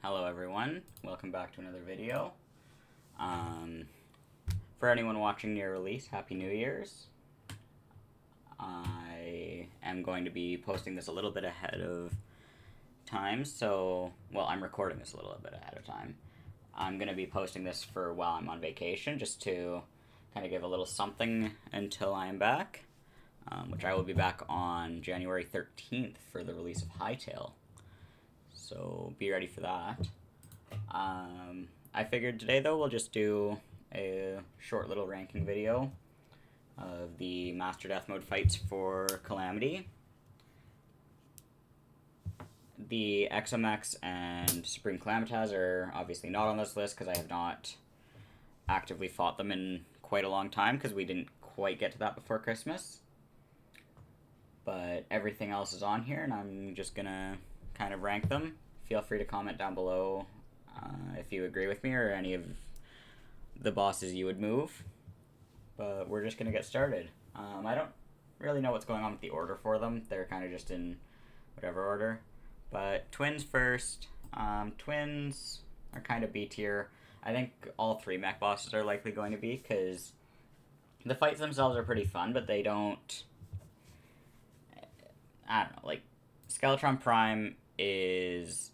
Hello everyone, welcome back to another video. Um, for anyone watching near release, Happy New Year's. I am going to be posting this a little bit ahead of time, I'm recording this a little bit ahead of time. I'm going to be posting this for while I'm on vacation, just to kind of give a little something until I am back, which I will be back on January 13th for the release of Hytale. So be ready for that. I figured today, though, we'll just do a short little ranking video of the Master Death Mode fights for Calamity. The XMX and Supreme Calamitaz are obviously not on this list because I have not actively fought them in quite a long time because we didn't quite get to that before Christmas. But everything else is on here, and I'm just gonna kind of rank them. Feel free to comment down below if you agree with me or any of the bosses you would move. But we're just gonna get started. I don't really know what's going on with the order for them. They're kind of just in whatever order. But Twins first. Twins are kind of B tier. I think all three mech bosses are likely going to be, because the fights themselves are pretty fun, but they don't... I don't know, like, Skeletron Prime is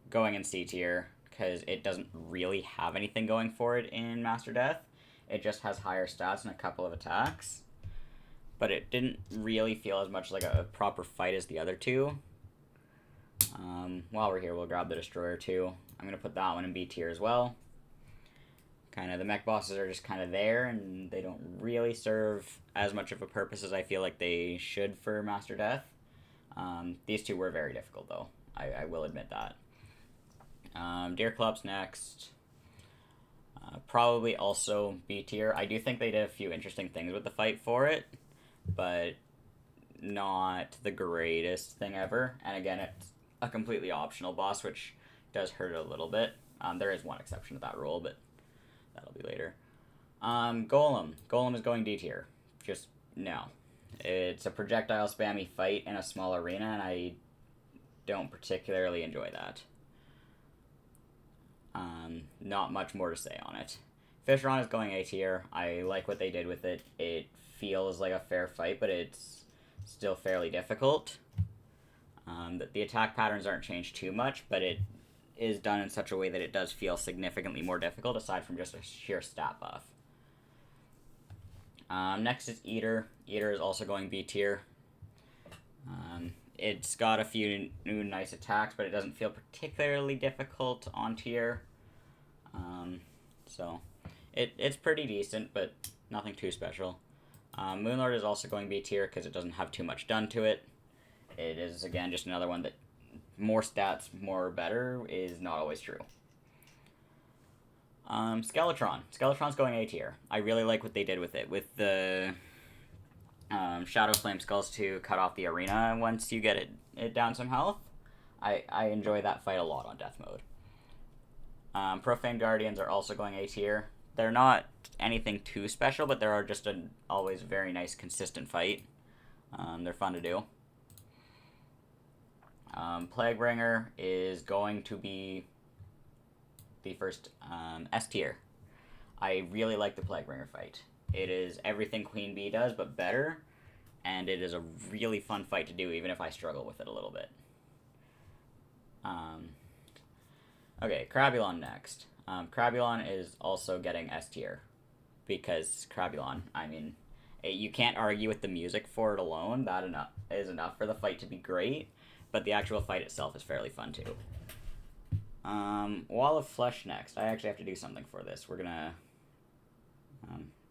going in C tier, because it doesn't really have anything going for it in Master Death. It just has higher stats and a couple of attacks. But it didn't really feel as much like a proper fight as the other two. While we're here, we'll grab the Destroyer too. I'm going to put that one in B tier as well. Kind of, the mech bosses are just kind of there, and they don't really serve as much of a purpose as I feel like they should for Master Death. These two were very difficult, though. I will admit that. Deerclops next. Probably also B tier. I do think they did a few interesting things with the fight for it, but not the greatest thing ever. And again, it's a completely optional boss, which does hurt a little bit. There is one exception to that rule, but that'll be later. Golem. Golem is going D tier. Just no. It's a projectile spammy fight in a small arena, and I don't particularly enjoy that. Not much more to say on it. Fishron is going A tier. I like what they did with it. It feels like a fair fight, but it's still fairly difficult. The attack patterns aren't changed too much, but it is done in such a way that it does feel significantly more difficult, aside from just a sheer stat buff. Next is Eater. Eater is also going B tier. It's got a few new nice attacks, but it doesn't feel particularly difficult on tier. So it's pretty decent, but nothing too special. Moonlord is also going B tier because it doesn't have too much done to it. It is, again, just another one that more stats, more better is not always true. Skeletron. Skeletron's going A tier. I really like what they did with it. With the Shadow Flame Skulls to cut off the arena once you get it down some health. I enjoy that fight a lot on Death Mode. Profane Guardians are also going A tier. They're not anything too special, but they're just an always very nice, consistent fight. They're fun to do. Plaguebringer is going to be the first S tier. I really like the Plaguebringer fight. It is everything Queen Bee does, but better, and it is a really fun fight to do, even if I struggle with it a little bit. Okay, Crabulon next. Crabulon is also getting S tier, because Crabulon, I mean, you can't argue with the music for it alone. That is enough for the fight to be great, but the actual fight itself is fairly fun too. Wall of Flesh next. I actually have to do something for this. We're gonna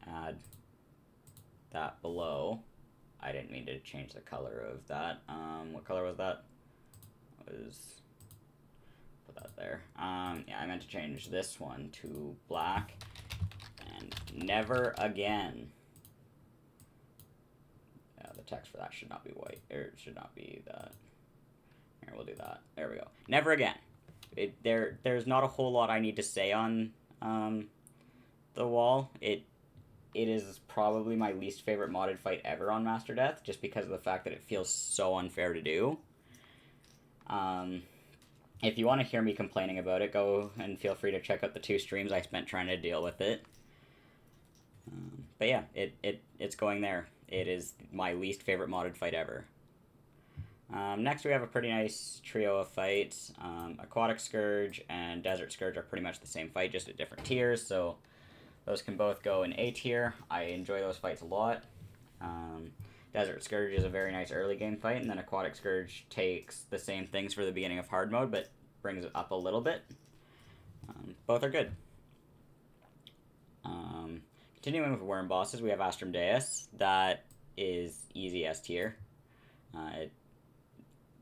add that below. I didn't mean to change the color of that. What color was that? Put that there. Yeah, I meant to change this one to black. And never again. Yeah, the text for that should not be white. Or it should not be that. Here, we'll do that. There we go. Never again. There's not a whole lot I need to say on the wall. It is probably my least favorite modded fight ever on Master Death, just because of the fact that it feels so unfair to do. If you want to hear me complaining about it, go and feel free to check out the 2 streams I spent trying to deal with it. But yeah, it's going there. It is my least favorite modded fight ever. Next, we have a pretty nice trio of fights. Aquatic Scourge and Desert Scourge are pretty much the same fight, just at different tiers, so those can both go in A tier. I enjoy those fights a lot. Desert Scourge is a very nice early game fight, and then Aquatic Scourge takes the same things for the beginning of hard mode, but brings it up a little bit. Both are good. Continuing with worm bosses, we have Astrum Deus. That is easy S tier.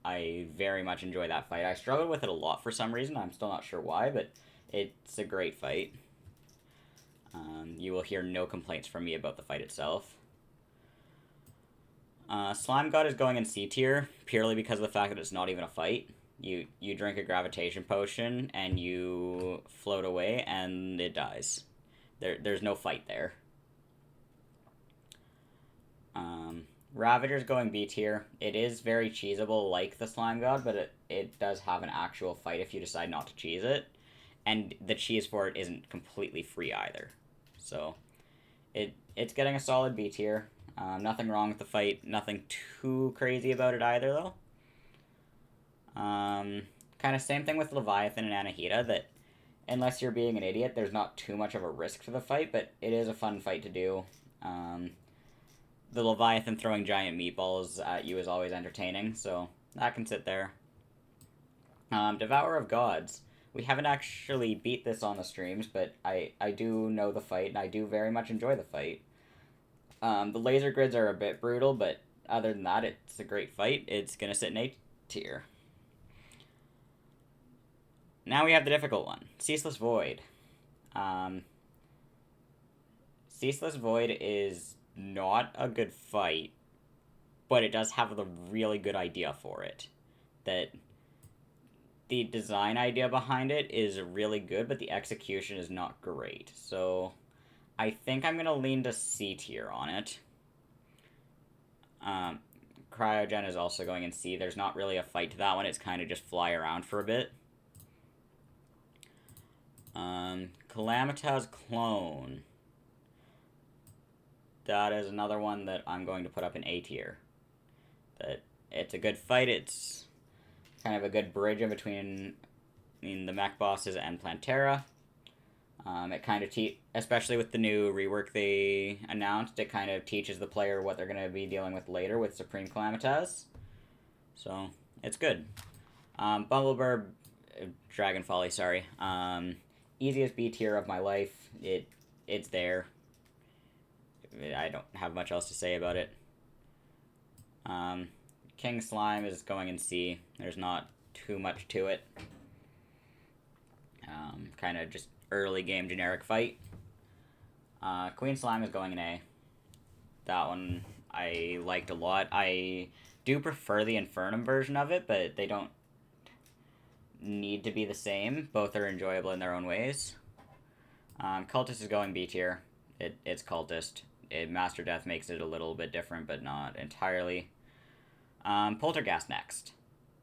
I very much enjoy that fight. I struggled with it a lot for some reason. I'm still not sure why, but it's a great fight. You will hear no complaints from me about the fight itself. Slime God is going in C tier purely because of the fact that it's not even a fight. You drink a gravitation potion and you float away and it dies. There's no fight there. Ravager's going B tier. It is very cheesable like the Slime God, but it does have an actual fight if you decide not to cheese it. And the cheese for it isn't completely free either. So, it's getting a solid B tier. Nothing wrong with the fight. Nothing too crazy about it either, though. Kind of same thing with Leviathan and Anahita, that unless you're being an idiot, there's not too much of a risk to the fight, but it is a fun fight to do. The Leviathan throwing giant meatballs at you is always entertaining, so that can sit there. Devourer of Gods. We haven't actually beat this on the streams, but I do know the fight, and I do very much enjoy the fight. The laser grids are a bit brutal, but other than that, it's a great fight. It's going to sit in A tier. Now we have the difficult one, Ceaseless Void. Ceaseless Void is not a good fight, but it does have the really good idea for it. That the design idea behind it is really good, but the execution is not great. So I think I'm going to lean to C tier on it. Cryogen is also going in C. There's not really a fight to that one. It's kind of just fly around for a bit. Calamity's Clone. That is another one that I'm going to put up in A tier. That it's a good fight. It's kind of a good bridge in between the mech bosses and Plantera. It kind of especially with the new rework they announced, it kind of teaches the player what they're going to be dealing with later with Supreme Calamitas. So it's good. Bumblebird, Dragon Folly, sorry. Easiest B tier of my life. It's there. I don't have much else to say about it. King Slime is going in C. There's not too much to it. Kind of just early game generic fight. Queen Slime is going in A. That one I liked a lot. I do prefer the Infernum version of it, but they don't need to be the same. Both are enjoyable in their own ways. Cultist is going B tier. It's Cultist. Master Death makes it a little bit different, but not entirely. Poltergeist next.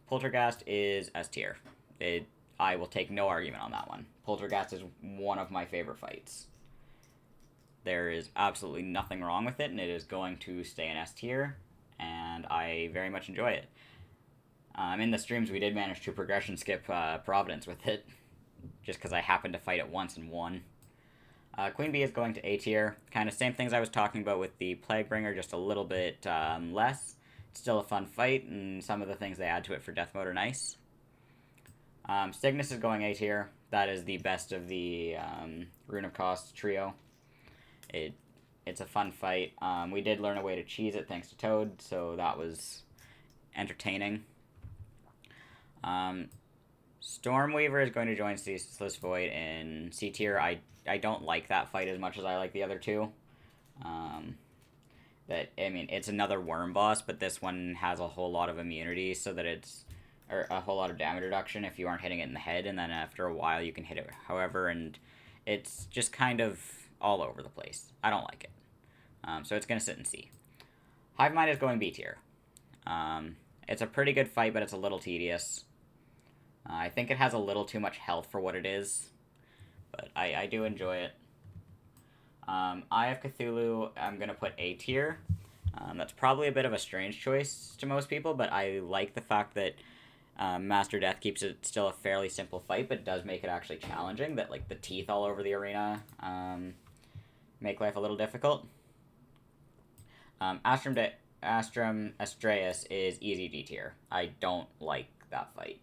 Poltergeist is S tier. I will take no argument on that one. Poltergeist is one of my favorite fights. There is absolutely nothing wrong with it, and it is going to stay in S tier, and I very much enjoy it. In the streams, we did manage to progression skip Providence with it, just because I happened to fight it once and won. Queen Bee is going to A tier. Kind of same things I was talking about with the Plaguebringer, just a little bit less. It's still a fun fight, and some of the things they add to it for Death Mode are nice. Cygnus is going A tier. That is the best of the Rune of Cost trio. It's a fun fight. We did learn a way to cheese it thanks to Toad, so that was entertaining. Stormweaver is going to join Ceaseless Void in C tier. I don't like that fight as much as I like the other two. It's another worm boss, but this one has a whole lot of immunity, so that or a whole lot of damage reduction if you aren't hitting it in the head, and then after a while you can hit it however, and it's just kind of all over the place. I don't like it. So it's going to sit in C. Hive Mind is going B tier. It's a pretty good fight, but it's a little tedious. I think it has a little too much health for what it is, but I do enjoy it. Eye of Cthulhu, I'm going to put A tier. That's probably a bit of a strange choice to most people, but I like the fact that Master Death keeps it still a fairly simple fight, but does make it actually challenging. That like the teeth all over the arena make life a little difficult. Astrum Astraeus is easy D tier. I don't like that fight.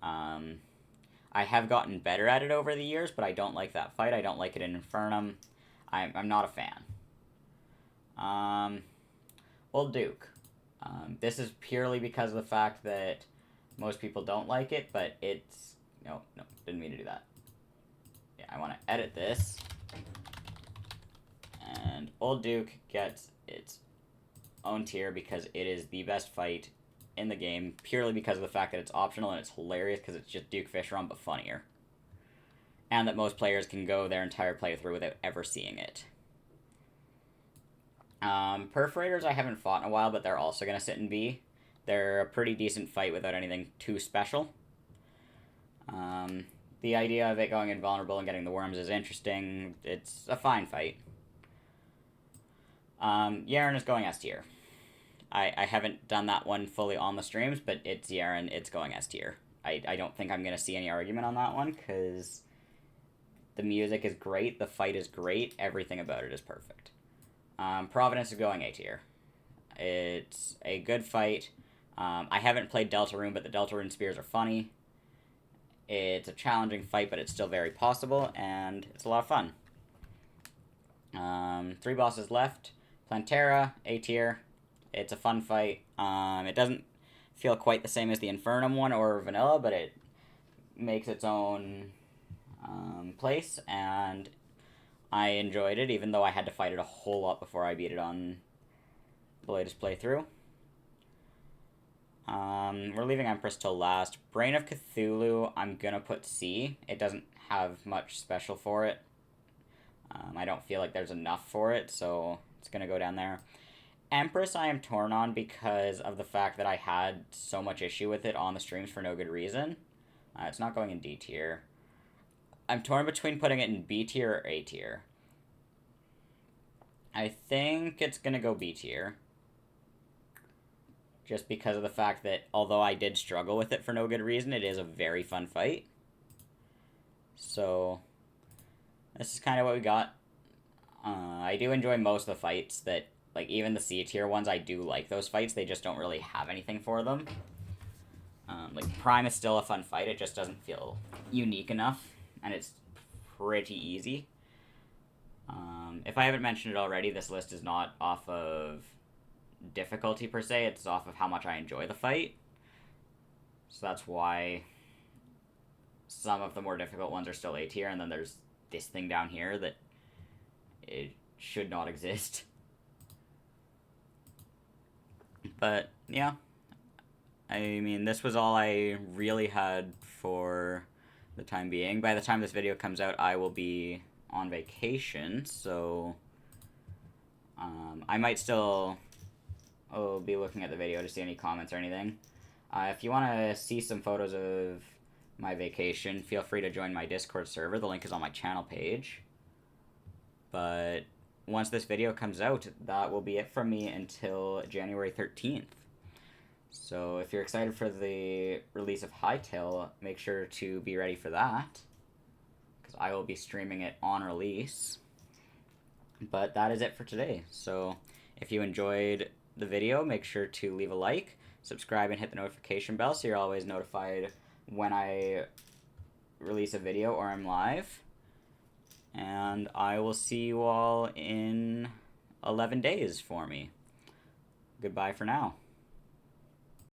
I have gotten better at it over the years, but I don't like that fight. I don't like it in Infernum. I'm not a fan. Old Duke. This is purely because of the fact that most people don't like it, but it's... No, didn't mean to do that. Yeah, I want to edit this. And Old Duke gets its own tier because it is the best fight in the game, purely because of the fact that it's optional and it's hilarious because it's just Duke Fishron but funnier. And that most players can go their entire playthrough without ever seeing it. Perforators I haven't fought in a while, but they're also going to sit in B. They're a pretty decent fight without anything too special. The idea of it going invulnerable and getting the worms is interesting. It's a fine fight. Yaren is going S tier. I haven't done that one fully on the streams, but it's Yaren, it's going S tier. I don't think I'm going to see any argument on that one, because the music is great, the fight is great, everything about it is perfect. Providence is going A tier. It's a good fight. I haven't played Deltarune, but the Deltarune spears are funny. It's a challenging fight, but it's still very possible, and it's a lot of fun. 3 bosses left. Plantera, A tier. It's a fun fight. It doesn't feel quite the same as the Infernum one or Vanilla, but it makes its own place, and I enjoyed it, even though I had to fight it a whole lot before I beat it on the latest playthrough. We're leaving Empress till last. Brain of Cthulhu, I'm gonna put C. It doesn't have much special for it. I don't feel like there's enough for it, so it's gonna go down there. Empress I am torn on because of the fact that I had so much issue with it on the streams for no good reason. It's not going in D tier. I'm torn between putting it in B tier or A tier. I think it's gonna go B tier. Just because of the fact that, although I did struggle with it for no good reason, it is a very fun fight. So, this is kind of what we got. I do enjoy most of the fights that, like, even the C tier ones, I do like those fights. They just don't really have anything for them. Like, Prime is still a fun fight. It just doesn't feel unique enough, and it's pretty easy. If I haven't mentioned it already, this list is not off of difficulty per se, it's off of how much I enjoy the fight. So that's why some of the more difficult ones are still A tier, and then there's this thing down here that it should not exist. But yeah, I mean, this was all I really had for the time being. By the time this video comes out, I will be on vacation, so I might still be looking at the video to see any comments or anything. If you want to see some photos of my vacation, feel free to join my Discord server. The link is on my channel page. But once this video comes out, that will be it from me until January 13th. So if you're excited for the release of Hytale, make sure to be ready for that, because I will be streaming it on release. But that is it for today. So if you enjoyed the video, make sure to leave a like, subscribe, and hit the notification bell so you're always notified when I release a video or I'm live. And I will see you all in 11 days for me. Goodbye for now.